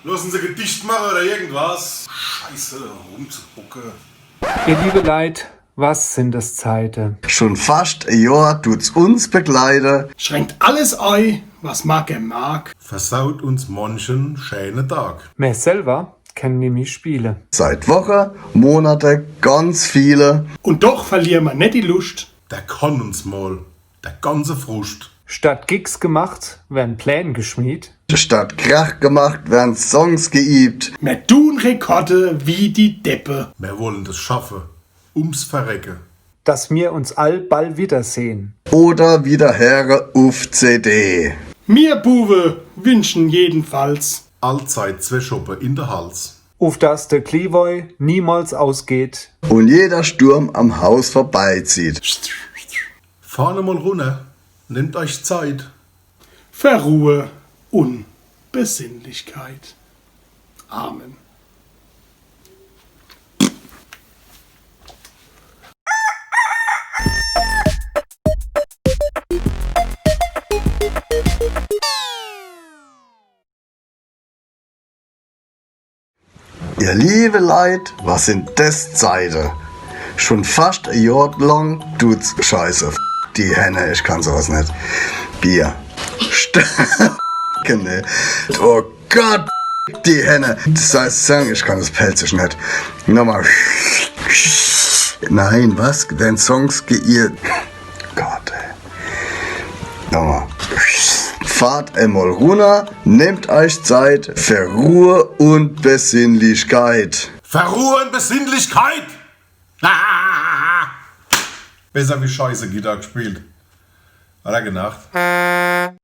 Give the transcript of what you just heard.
Lassen Sie Gedicht machen oder irgendwas. Scheiße, rumzugucken. Ihr liebe Leid, was sind es Zeiten? Schon fast ein Jahr tut's uns begleiten. Schränkt alles ein, was mag er mag. Versaut uns manchen schönen Tag. Mir selber kennen nämlich Spiele. Seit Wochen, Monate, ganz viele. Und doch verlieren wir nicht die Lust. Der kann uns mal. Der ganze Frust. Statt Gigs gemacht, werden Pläne geschmied. Statt Krach gemacht, werden Songs geübt. Wir tun Rekorde wie die Deppe. Wir wollen das schaffen. Ums Verrecken. Dass wir uns all bald wiedersehen. Oder wieder Herre auf CD. Mir Buwe wünschen jedenfalls. Allzeit 2 Schoppen in der Hals. Auf dass der Klevoy niemals ausgeht. Und jeder Sturm am Haus vorbeizieht. Vorne mal runter. Nehmt euch Zeit. Verruhe und Besinnlichkeit. Amen. Ihr liebe Leid, was sind das Zeiten? Schon fast ein Jahr lang tut's Scheiße. Die Henne, ich kann sowas nicht. Bier. Nee. Oh Gott, die Henne. Das heißt sagen, ich kann das pelzig nicht. Nochmal. Nein, was? Wenn Songs geirrt. Gott, ey. Nochmal. Fahrt einmal runter, nehmt euch Zeit für Ruhe und Besinnlichkeit. Verruhe und Besinnlichkeit! Besser wie Scheiße Gitarre gespielt. Hat er gedacht?